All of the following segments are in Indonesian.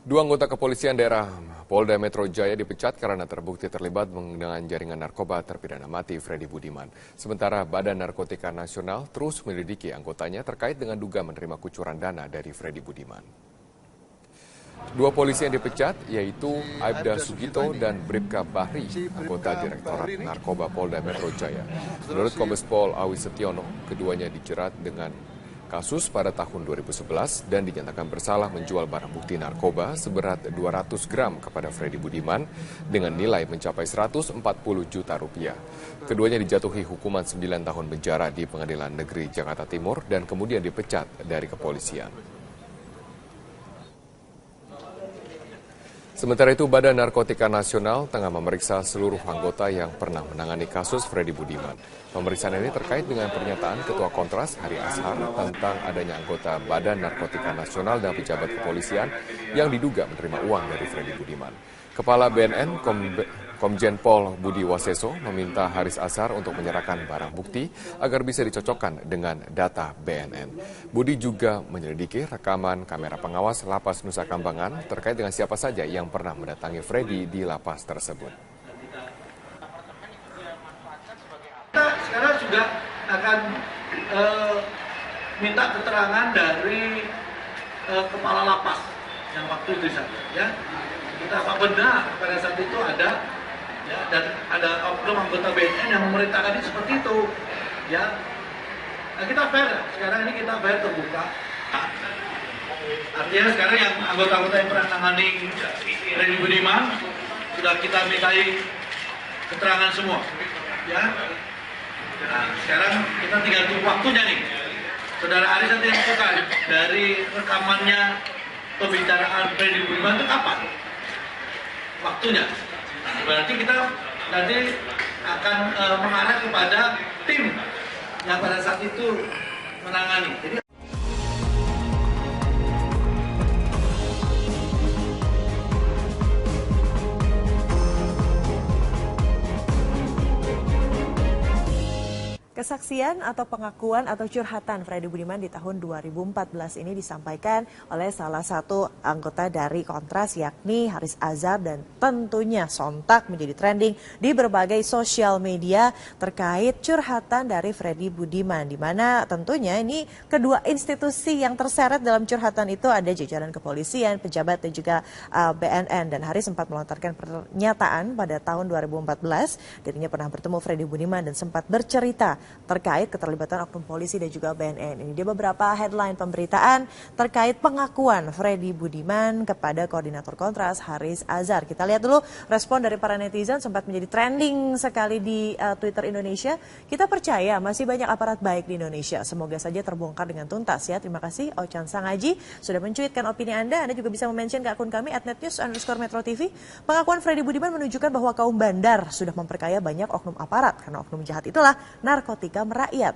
Dua anggota kepolisian daerah Polda Metro Jaya dipecat karena terbukti terlibat dengan jaringan narkoba terpidana mati Freddy Budiman. Sementara Badan Narkotika Nasional terus menyelidiki anggotanya terkait dengan duga menerima kucuran dana dari Freddy Budiman. Dua polisi yang dipecat yaitu Aibda Sugito dan Bribka Bahri, anggota Direktorat Narkoba Polda Metro Jaya. Menurut Kombes Pol Awi Setiono, keduanya dijerat dengan kasus pada tahun 2011 dan dinyatakan bersalah menjual barang bukti narkoba seberat 200 gram kepada Freddy Budiman dengan nilai mencapai 140 juta rupiah. Keduanya dijatuhi hukuman 9 tahun penjara di Pengadilan Negeri Jakarta Timur dan kemudian dipecat dari kepolisian. Sementara itu, Badan Narkotika Nasional tengah memeriksa seluruh anggota yang pernah menangani kasus Freddy Budiman. Pemeriksaan ini terkait dengan pernyataan Ketua Kontras Hari Ashar tentang adanya anggota Badan Narkotika Nasional dan pejabat kepolisian yang diduga menerima uang dari Freddy Budiman. Kepala BNN Komjen Pol Budi Waseso meminta Haris Ashar untuk menyerahkan barang bukti agar bisa dicocokkan dengan data BNN. Budi juga menyelidiki rekaman kamera pengawas lapas Nusa Kambangan terkait dengan siapa saja yang pernah mendatangi Freddy di lapas tersebut. Kita sekarang juga akan minta keterangan dari kepala lapas yang waktu itu saja, ya. Kita apa benar pada saat itu ada, ya, dan ada oknum anggota BNN yang memerintahkan ini seperti itu, ya. Nah, kita fair, sekarang ini kita fair terbuka. Artinya sekarang yang anggota-anggota yang pernah menangani Freddy Budiman sudah kita mintai keterangan semua, ya. Nah, sekarang kita tinggal tunggu waktunya nih. Saudara Aris nanti lakukan dari rekamannya pembicaraan Freddy Budiman itu kapan? Waktunya. Berarti kita nanti akan mengarah kepada tim yang pada saat itu menangani. Jadi, kesaksian atau pengakuan atau curhatan Freddy Budiman di tahun 2014 ini disampaikan oleh salah satu anggota dari Kontras yakni Haris Ashar dan tentunya sontak menjadi trending di berbagai sosial media terkait curhatan dari Freddy Budiman, di mana tentunya ini kedua institusi yang terseret dalam curhatan itu ada jajaran kepolisian, pejabat dan juga BNN, dan Haris sempat melontarkan pernyataan pada tahun 2014 dirinya pernah bertemu Freddy Budiman dan sempat bercerita terkait keterlibatan oknum polisi dan juga BNN. Ini dia beberapa headline pemberitaan terkait pengakuan Freddy Budiman kepada koordinator Kontras Haris Ashar. Kita lihat dulu respon dari para netizen, sempat menjadi trending sekali di Twitter Indonesia. Kita percaya masih banyak aparat baik di Indonesia. Semoga saja terbongkar dengan tuntas ya. Terima kasih Ochan Sangaji sudah mencuitkan opini Anda. Anda juga bisa mention ke akun kami @netnews_metro_tv. Pengakuan Freddy Budiman menunjukkan bahwa kaum bandar sudah memperkaya banyak oknum aparat. Karena oknum jahat itulah narkotika merakyat.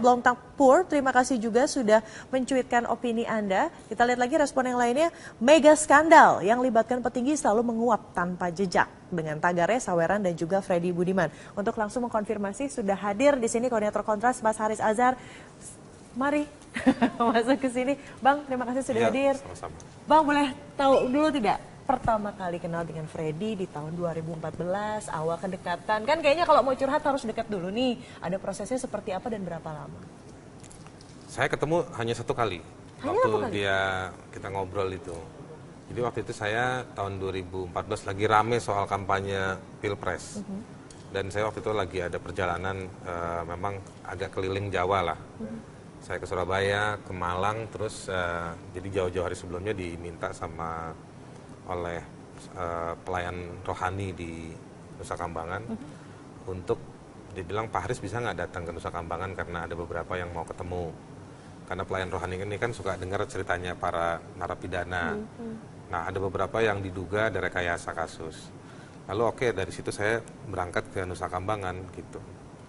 @Blongtangpur, terima kasih juga sudah mencuitkan opini Anda. Kita lihat lagi respon yang lainnya. Mega skandal yang libatkan petinggi selalu menguap tanpa jejak. Dengan tagarnya Saweran dan juga Freddy Budiman. Untuk langsung mengkonfirmasi sudah hadir di sini koordinator Kontras Mas Haris Ashar. Mari masuk ke sini. Bang, terima kasih sudah hadir. Sama-sama. Bang, boleh tahu dulu tidak? Pertama kali kenal dengan Freddy di tahun 2014, awal kedekatan. Kan kayaknya kalau mau curhat harus dekat dulu nih. Ada prosesnya seperti apa dan berapa lama? Saya ketemu hanya satu kali. Waktu kita ngobrol itu. Jadi waktu itu saya tahun 2014 lagi rame soal kampanye Pilpres. Dan saya waktu itu lagi ada perjalanan memang agak keliling Jawa lah. Saya ke Surabaya, ke Malang, terus jadi jauh-jauh hari sebelumnya diminta oleh pelayan rohani di Nusa Kambangan untuk dibilang Pak Haris bisa nggak datang ke Nusa Kambangan karena ada beberapa yang mau ketemu, karena pelayan rohani ini kan suka dengar ceritanya para narapidana. Nah, ada beberapa yang diduga ada rekayasa kasus. Lalu oke, dari situ saya berangkat ke Nusa Kambangan gitu.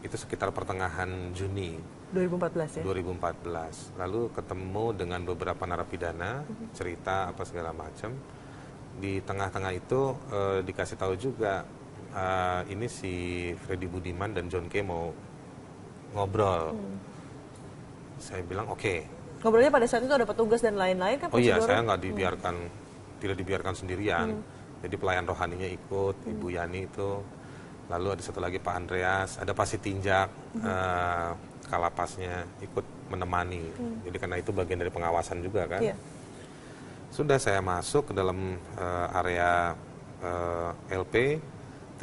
Itu sekitar pertengahan Juni 2014 ya? 2014. Lalu ketemu dengan beberapa narapidana, cerita apa segala macam. Di tengah-tengah itu dikasih tahu juga ini si Freddy Budiman dan John K mau ngobrol. Saya bilang oke. Ngobrolnya pada saat itu ada petugas dan lain-lain kan? Oh iya, saya nggak dibiarkan tidak dibiarkan sendirian. Jadi pelayan rohaninya ikut, Ibu Yani itu. Lalu ada satu lagi Pak Andreas, ada Pak Sitinjak, Kalapasnya ikut menemani. Jadi karena itu bagian dari pengawasan juga kan. Iya. Sudah saya masuk ke dalam area LP,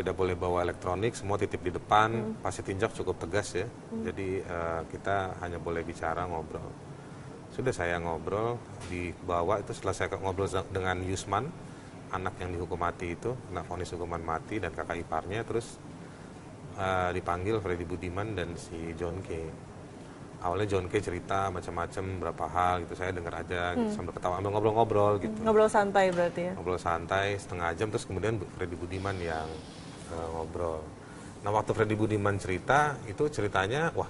tidak boleh bawa elektronik, semua titip di depan. Pak Sitinjak cukup tegas ya. Jadi kita hanya boleh bicara, ngobrol. Sudah saya ngobrol, dibawa itu setelah saya ngobrol dengan Yusman, anak yang dihukum mati itu, kena vonis hukuman mati dan kakak iparnya, terus dipanggil Freddy Budiman dan si John K. Awalnya John K cerita macam-macam berapa hal gitu, saya dengar aja gitu, sambil ketawa, sambil ngobrol-ngobrol gitu. Ngobrol santai berarti ya? Ngobrol santai setengah jam, terus kemudian Freddy Budiman yang ngobrol. Nah waktu Freddy Budiman cerita, itu ceritanya, wah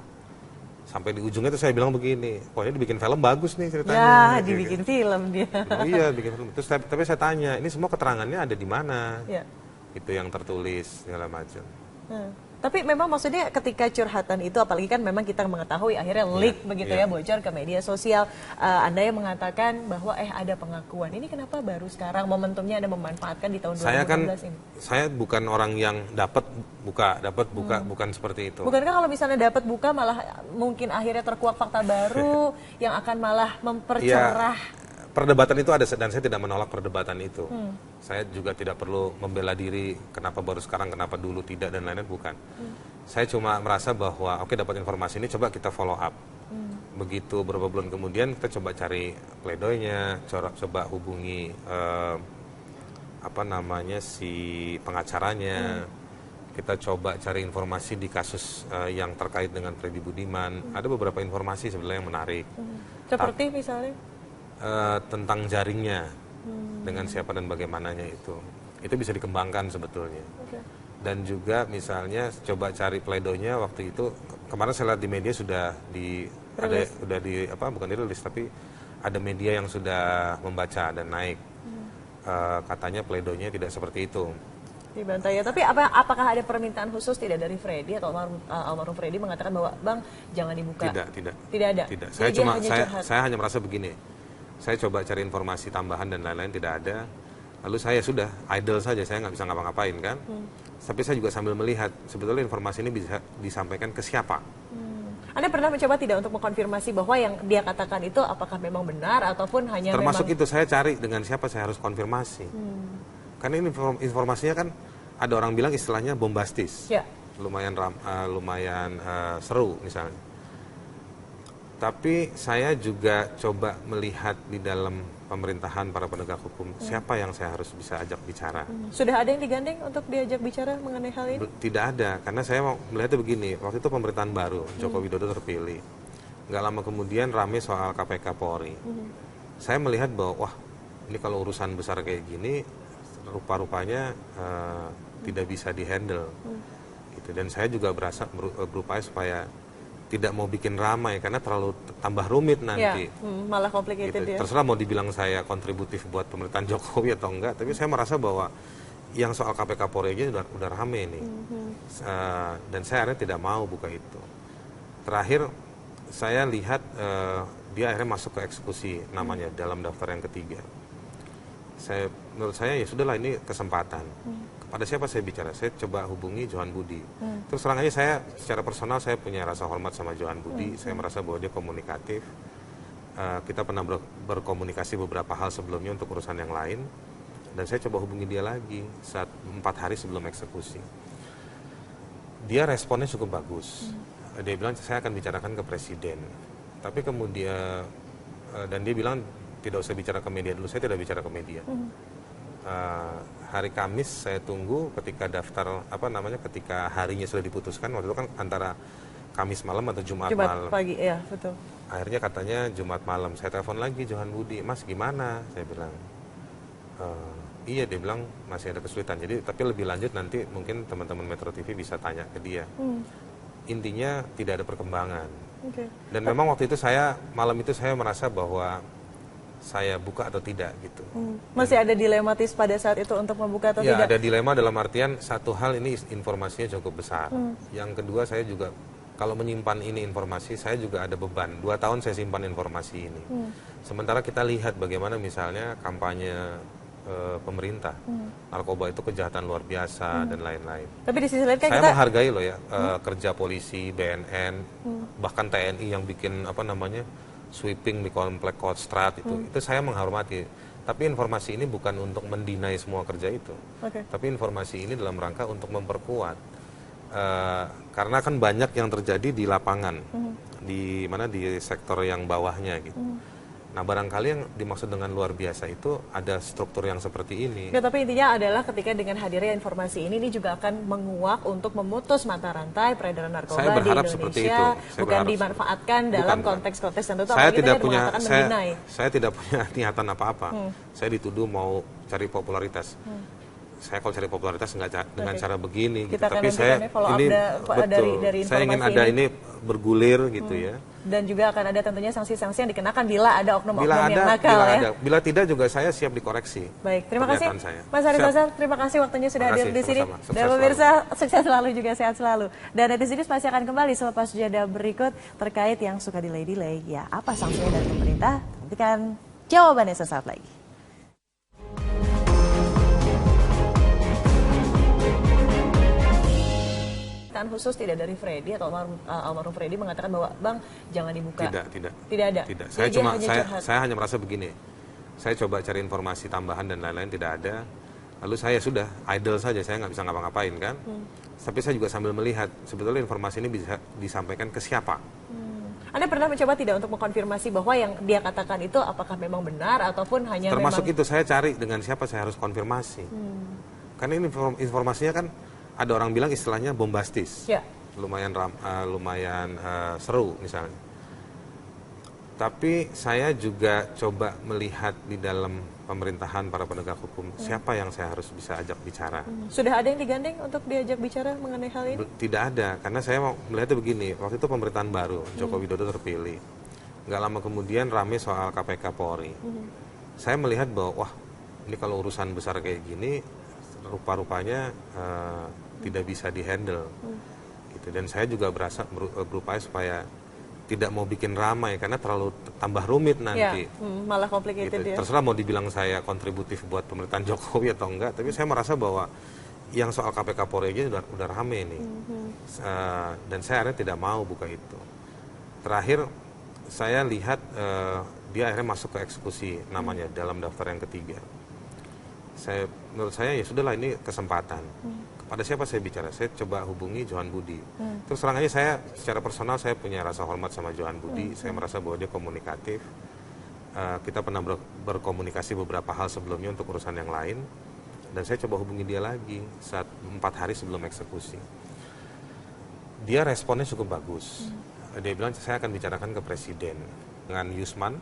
sampai di ujungnya tuh saya bilang begini, wah ini dibikin film bagus nih ceritanya. Ya, gitu. dibikin film dia. Oh iya, bikin film. Terus tapi saya tanya, ini semua keterangannya ada di mana? Ya. Itu yang tertulis segala macam. Tapi memang maksudnya ketika curhatan itu, apalagi kan memang kita mengetahui akhirnya leak begitu ya, bocor ke media sosial. Anda yang mengatakan bahwa ada pengakuan. Ini kenapa baru sekarang momentumnya Anda memanfaatkan di tahun 2016 ini? Saya bukan orang yang dapat buka, bukan seperti itu. Bukankah kalau misalnya dapat buka malah mungkin akhirnya terkuak fakta baru yang akan malah mempercerah? Perdebatan itu ada dan saya tidak menolak perdebatan itu. Saya juga tidak perlu membela diri kenapa baru sekarang, kenapa dulu tidak dan lain-lain, bukan. Saya cuma merasa bahwa oke, dapat informasi ini, coba kita follow up. Begitu beberapa bulan kemudian kita coba cari pledoinya, coba hubungi si pengacaranya. Kita coba cari informasi di kasus yang terkait dengan Freddy Budiman. Ada beberapa informasi sebenarnya yang menarik. Seperti misalnya? Tentang jaringnya, dengan siapa dan bagaimananya itu bisa dikembangkan sebetulnya. Dan juga misalnya coba cari pledoinya waktu itu, kemarin saya lihat di media sudah bukan dirilis, tapi ada media yang sudah membaca dan naik. Katanya pledoinya tidak seperti itu. Dibantai ya. Tapi apakah ada permintaan khusus tidak dari Freddy atau almarhum Freddy mengatakan bahwa Bang jangan dibuka? Tidak ada. Tidak. Saya hanya merasa begini. Saya coba cari informasi tambahan dan lain-lain, tidak ada. Lalu saya sudah idle saja, saya nggak bisa ngapa-ngapain kan. Tapi saya juga sambil melihat sebetulnya informasi ini bisa disampaikan ke siapa. Anda pernah mencoba tidak untuk mengkonfirmasi bahwa yang dia katakan itu apakah memang benar ataupun hanya termasuk memang... itu saya cari dengan siapa saya harus konfirmasi. Karena ini informasinya kan ada orang bilang istilahnya bombastis. Ya. Lumayan seru misalnya. Tapi saya juga coba melihat di dalam pemerintahan para penegak hukum, siapa yang saya harus bisa ajak bicara. Sudah ada yang digandeng untuk diajak bicara mengenai hal ini? Tidak ada, karena saya mau melihatnya begini, waktu itu pemerintahan baru, Joko Widodo terpilih. Nggak lama kemudian rame soal KPK Polri. Saya melihat bahwa, wah ini kalau urusan besar kayak gini, rupa-rupanya tidak bisa dihandle. Gitu. Dan saya juga berupaya supaya tidak mau bikin ramai karena terlalu tambah rumit nanti. Malah complicated gitu. Ya. Terserah mau dibilang saya kontributif buat pemerintahan Jokowi atau enggak, tapi saya merasa bahwa yang soal KPK Polri aja udah rame nih. Dan saya akhirnya tidak mau buka itu. Terakhir saya lihat dia akhirnya masuk ke eksekusi namanya dalam daftar yang ketiga. Menurut saya ya sudahlah, ini kesempatan. Pada siapa saya bicara? Saya coba hubungi Johan Budi. Terus terang aja saya secara personal saya punya rasa hormat sama Johan Budi. Saya merasa bahwa dia komunikatif. Kita pernah berkomunikasi beberapa hal sebelumnya untuk urusan yang lain. Dan saya coba hubungi dia lagi saat 4 hari sebelum eksekusi. Dia responnya cukup bagus. Dia bilang saya akan bicarakan ke presiden. Tapi kemudian dan dia bilang tidak usah bicara ke media dulu. Saya tidak bicara ke media. Hari Kamis saya tunggu ketika ketika harinya sudah diputuskan, waktu itu kan antara Kamis malam atau Jumat malam. Pagi, ya betul. Akhirnya katanya Jumat malam, saya telepon lagi Johan Budi, Mas gimana? Saya bilang, iya, dia bilang masih ada kesulitan. Jadi tapi lebih lanjut nanti mungkin teman-teman Metro TV bisa tanya ke dia. Intinya tidak ada perkembangan. Dan memang waktu itu malam itu saya merasa bahwa saya buka atau tidak gitu. Masih ada dilematis pada saat itu untuk membuka atau tidak? Ya, ada dilema dalam artian satu hal ini informasinya cukup besar. Yang kedua saya juga kalau menyimpan ini informasi, saya juga ada beban. 2 tahun saya simpan informasi ini. Sementara kita lihat bagaimana misalnya kampanye pemerintah. Narkoba itu kejahatan luar biasa dan lain-lain. Tapi di sisi lain kan Saya kita menghargai loh ya kerja polisi, BNN, bahkan TNI yang bikin sweeping di komplek Kostrad itu saya menghormati. Tapi informasi ini bukan untuk mendinai semua kerja itu. Tapi informasi ini dalam rangka untuk memperkuat. Karena kan banyak yang terjadi di lapangan, di sektor yang bawahnya gitu. Nah, barangkali yang dimaksud dengan luar biasa itu ada struktur yang seperti ini. Ya, tapi intinya adalah ketika dengan hadirnya informasi ini juga akan menguak untuk memutus mata rantai peredaran narkoba Saya di berharap Indonesia. seperti itu. Saya Bukan dimanfaatkan dalam konteks-konteks tertentu. Saya tidak Saya tidak punya niatan apa-apa. Saya dituduh mau cari popularitas. Saya kalau cari popularitas nggak dengan cara begini, gitu. Tapi saya ini betul. Dari saya ingin ada ini bergulir gitu ya. Dan juga akan ada tentunya sanksi-sanksi yang dikenakan bila ada oknum-oknum yang nakal ya. Bila tidak juga saya siap dikoreksi. Baik, terima kasih saya. Mas Haris Azhar, terima kasih waktunya sudah hadir di sini. Dan pemirsa, sukses selalu juga sehat selalu. Dan netizen masih akan kembali selepas jeda berikut terkait yang suka delay-delay. Ya, apa sanksinya dari pemerintah? Nantikan jawabannya sesaat lagi. Khusus tidak dari Freddy atau almarhum Freddy mengatakan bahwa Bang jangan dibuka. Tidak ada. Tidak. Saya hanya merasa begini. Saya coba cari informasi tambahan dan lain-lain tidak ada. Lalu saya sudah idle saja, saya nggak bisa ngapa-ngapain kan. Tapi saya juga sambil melihat sebetulnya informasi ini bisa disampaikan ke siapa. Anda pernah mencoba tidak untuk mengkonfirmasi bahwa yang dia katakan itu apakah memang benar ataupun hanya termasuk memang... itu saya cari dengan siapa saya harus konfirmasi. Karena ini informasinya kan ada orang bilang istilahnya bombastis, lumayan seru misalnya. Tapi saya juga coba melihat di dalam pemerintahan para penegak hukum siapa yang saya harus bisa ajak bicara. Sudah ada yang digandeng untuk diajak bicara mengenai hal ini? Tidak ada, karena saya mau melihatnya begini. Waktu itu pemerintahan baru, Joko Widodo terpilih. Nggak lama kemudian rame soal KPK Polri. Saya melihat bahwa wah ini kalau urusan besar kayak gini rupa-rupanya tidak bisa dihandle gitu. Dan saya juga berupaya supaya tidak mau bikin ramai karena terlalu tambah rumit nanti. Malah complicated gitu. ya. Terserah mau dibilang saya kontributif buat pemerintahan Jokowi atau enggak, tapi saya merasa bahwa yang soal KPK Polri aja udah rame nih. Dan saya akhirnya tidak mau buka itu. Terakhir saya lihat dia akhirnya masuk ke eksekusi namanya dalam daftar yang ketiga. Menurut saya ya sudahlah ini kesempatan. Pada siapa saya bicara? Saya coba hubungi Johan Budi. Terus terang aja saya secara personal saya punya rasa hormat sama Johan Budi. Saya merasa bahwa dia komunikatif. Kita pernah berkomunikasi beberapa hal sebelumnya untuk urusan yang lain. Dan saya coba hubungi dia lagi saat 4 hari sebelum eksekusi. Dia responnya cukup bagus. Dia bilang saya akan bicarakan ke Presiden dengan Yusman,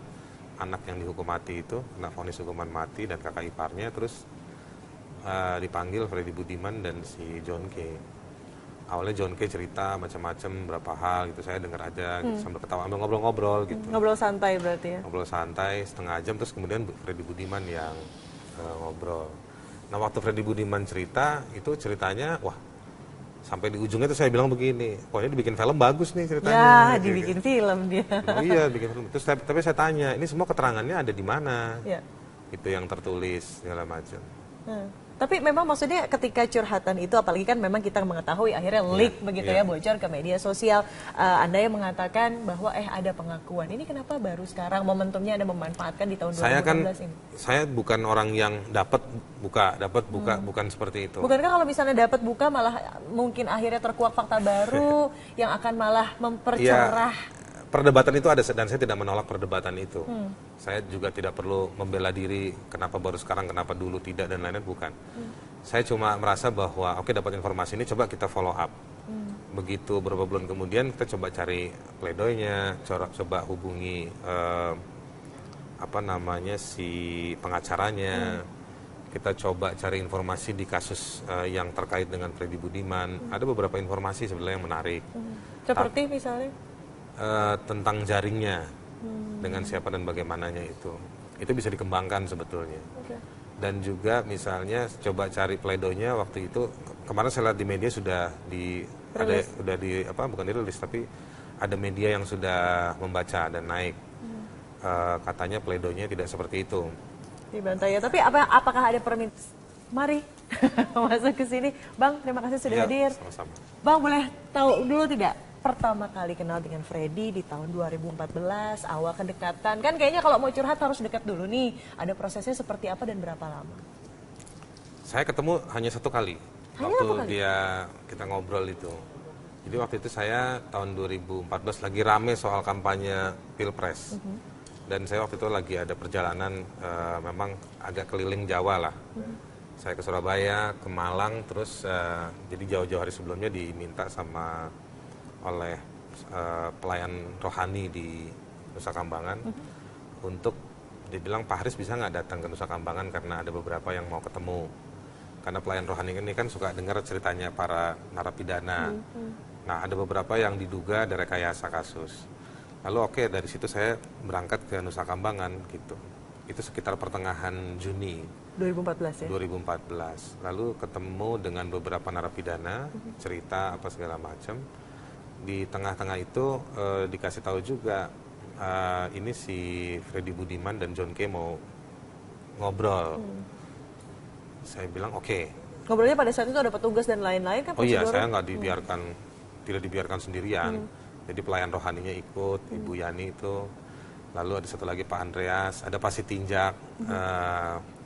anak yang dihukum mati itu, kena vonis hukuman mati dan kakak iparnya, terus dipanggil Freddy Budiman dan si John K. Awalnya John K cerita macam-macam berapa hal gitu, saya dengar aja gitu, sambil ketawa, sambil ngobrol-ngobrol gitu. Ngobrol santai berarti ya? Ngobrol santai setengah jam, terus kemudian Freddy Budiman yang ngobrol. Nah waktu Freddy Budiman cerita, itu ceritanya, wah sampai di ujungnya tuh saya bilang begini, pokoknya dibikin film bagus nih ceritanya. Ya, gitu, dibikin film dia. Iya, bikin film. Terus tapi saya tanya, ini semua keterangannya ada di mana? Ya. Itu yang tertulis segala macam. Tapi memang maksudnya ketika curhatan itu, apalagi kan memang kita mengetahui akhirnya leak begitu ya, bocor ke media sosial. Anda yang mengatakan bahwa ada pengakuan. Ini kenapa baru sekarang momentumnya Anda memanfaatkan di tahun 2018 ini? Saya bukan orang yang dapat buka, bukan seperti itu. Bukankah kalau misalnya dapat buka malah mungkin akhirnya terkuak fakta baru yang akan malah mempercerah? Perdebatan itu ada dan saya tidak menolak perdebatan itu. Saya juga tidak perlu membela diri kenapa baru sekarang, kenapa dulu tidak dan lain-lain, bukan. Saya cuma merasa bahwa oke, dapat informasi ini coba kita follow up. Begitu beberapa bulan kemudian kita coba cari pledoinya, coba hubungi si pengacaranya. Kita coba cari informasi di kasus yang terkait dengan Freddy Budiman. Ada beberapa informasi sebenarnya yang menarik. Seperti misalnya? Tentang jaringnya dengan siapa dan bagaimananya itu bisa dikembangkan sebetulnya. Dan juga misalnya coba cari pledoinya waktu itu kemarin saya lihat di media sudah bukan dirilis tapi ada media yang sudah membaca dan naik katanya pledoinya tidak seperti itu. Dibantai ya. Tapi apakah ada permintaan? Mari masuk ke sini. Bang, terima kasih sudah hadir. Sama-sama. Bang, boleh tahu dulu tidak pertama kali kenal dengan Freddy di tahun 2014, awal kedekatan? Kan kayaknya kalau mau curhat harus dekat dulu nih. Ada prosesnya seperti apa dan berapa lama? Saya ketemu hanya satu kali. Waktu kita ngobrol itu. Jadi waktu itu saya tahun 2014 lagi rame soal kampanye Pilpres. Dan saya waktu itu lagi ada perjalanan memang agak keliling Jawa lah. Saya ke Surabaya, ke Malang, terus jadi jauh-jauh hari sebelumnya diminta oleh pelayan rohani di Nusa Kambangan untuk dibilang Pak Haris bisa nggak datang ke Nusa Kambangan karena ada beberapa yang mau ketemu. Karena pelayan rohani ini kan suka dengar ceritanya para narapidana. Nah, ada beberapa yang diduga ada rekayasa kasus. Lalu dari situ saya berangkat ke Nusa Kambangan gitu. Itu sekitar pertengahan Juni 2014 ya? 2014. Lalu ketemu dengan beberapa narapidana, cerita apa segala macam. Di tengah-tengah itu dikasih tahu juga ini si Freddy Budiman dan John K mau ngobrol. Saya bilang oke. Ngobrolnya pada saat itu ada petugas dan lain-lain kan? Oh iya, saya tidak dibiarkan sendirian. Jadi pelayan rohaninya ikut, Ibu Yani itu. Lalu ada satu lagi Pak Andreas, ada Pak Sitinjak,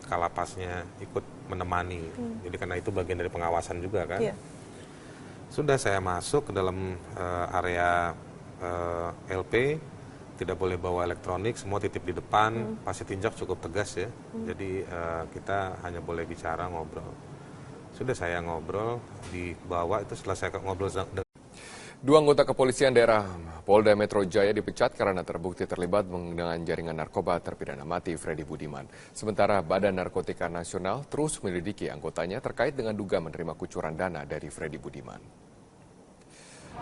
Kalapasnya ikut menemani. Jadi karena itu bagian dari pengawasan juga kan. Yeah. Sudah saya masuk ke dalam area LP, tidak boleh bawa elektronik, semua titip di depan. Pak Sitinjak cukup tegas ya. Jadi kita hanya boleh bicara, ngobrol. Sudah saya ngobrol, dibawa itu setelah saya ngobrol. Dua anggota kepolisian daerah Polda Metro Jaya dipecat karena terbukti terlibat dengan jaringan narkoba terpidana mati Freddy Budiman. Sementara Badan Narkotika Nasional terus menyelidiki anggotanya terkait dengan duga menerima kucuran dana dari Freddy Budiman.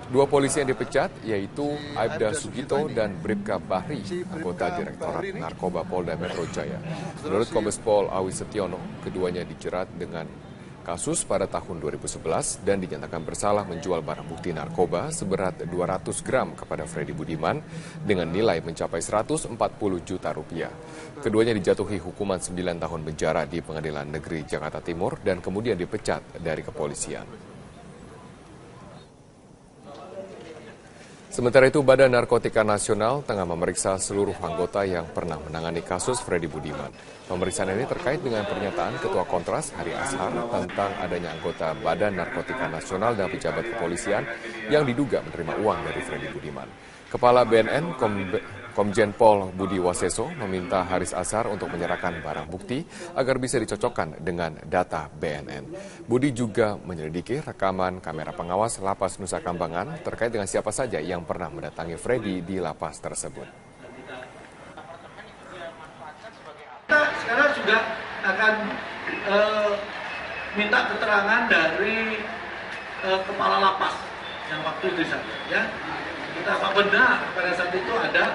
Dua polisi yang dipecat yaitu Aibda Sugito dan Bribka Bahri, anggota Direktorat Narkoba Polda Metro Jaya. Menurut Kombes Pol Awi Setiono, keduanya dijerat dengan kasus pada tahun 2011 dan dinyatakan bersalah menjual barang bukti narkoba seberat 200 gram kepada Freddy Budiman dengan nilai mencapai 140 juta rupiah. Keduanya dijatuhi hukuman 9 tahun penjara di Pengadilan Negeri Jakarta Timur dan kemudian dipecat dari kepolisian. Sementara itu, Badan Narkotika Nasional tengah memeriksa seluruh anggota yang pernah menangani kasus Freddy Budiman. Pemeriksaan ini terkait dengan pernyataan Ketua Kontras Hari Ashar tentang adanya anggota Badan Narkotika Nasional dan pejabat kepolisian yang diduga menerima uang dari Freddy Budiman. Kepala BNN Komjen Pol Budi Waseso meminta Haris Ashar untuk menyerahkan barang bukti agar bisa dicocokkan dengan data BNN. Budi juga menyelidiki rekaman kamera pengawas Lapas Nusa Kambangan terkait dengan siapa saja yang pernah mendatangi Freddy di lapas tersebut. Kita sekarang juga akan minta keterangan dari kepala lapas yang waktu itu ya. Kita apa benar pada saat itu ada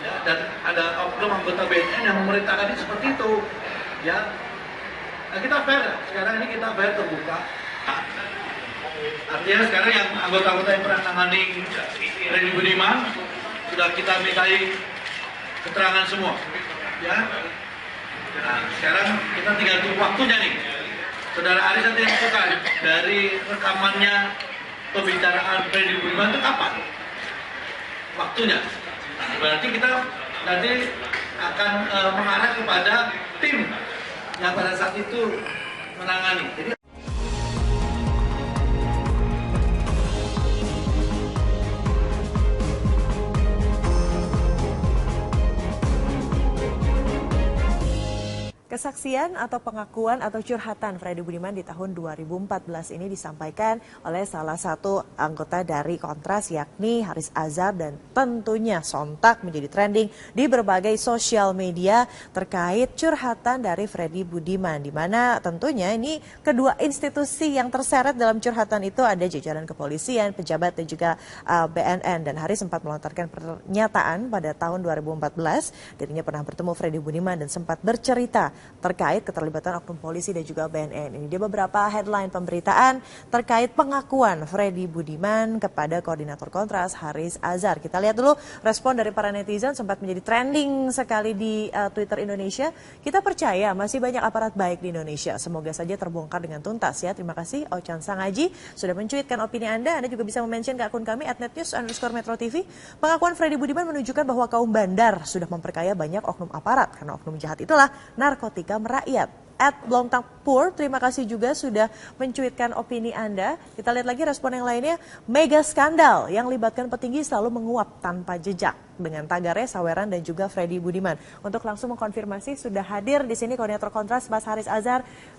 ya, dan ada oknum anggota BNN yang memerintahkan itu seperti itu ya. Nah, kita fair, sekarang ini kita fair terbuka. Artinya sekarang yang anggota-anggota yang pernah menangani Freddy Budiman sudah kita mintai keterangan semua ya. Nah, sekarang kita tinggal tunggu waktunya nih. Saudara Aris nanti lakukan dari rekamannya pembicaraan Freddy Budiman itu kapan? Waktunya. Berarti kita nanti akan mengarah kepada tim yang pada saat itu menangani. Jadi Kesaksian atau pengakuan atau curhatan Freddy Budiman di tahun 2014 ini disampaikan oleh salah satu anggota dari Kontras yakni Haris Azhar dan tentunya sontak menjadi trending di berbagai sosial media terkait curhatan dari Freddy Budiman, di mana tentunya ini kedua institusi yang terseret dalam curhatan itu ada jajaran kepolisian, pejabat dan juga BNN, dan Haris sempat melontarkan pernyataan pada tahun 2014 dirinya pernah bertemu Freddy Budiman dan sempat bercerita terkait keterlibatan oknum polisi dan juga BNN. Ini dia beberapa headline pemberitaan terkait pengakuan Freddy Budiman kepada Koordinator Kontras Haris Azhar. Kita lihat dulu respon dari para netizen, sempat menjadi trending sekali di Twitter Indonesia. Kita percaya masih banyak aparat baik di Indonesia. Semoga saja terbongkar dengan tuntas ya. Terima kasih Ochan Sangaji sudah mencuitkan opini Anda. Anda juga bisa mention ke akun kami @netnews_metro_tv. Pengakuan Freddy Budiman menunjukkan bahwa kaum bandar sudah memperkaya banyak oknum aparat. Karena oknum jahat itulah narkotika merakyat. @Blongtangpur, terima kasih juga sudah mencuitkan opini Anda. Kita lihat lagi respon yang lainnya. Mega skandal yang libatkan petinggi selalu menguap tanpa jejak. Dengan Tagare, Saweran, dan juga Freddy Budiman. Untuk langsung mengkonfirmasi sudah hadir di sini Koordinator Kontras Mas Haris Azhar.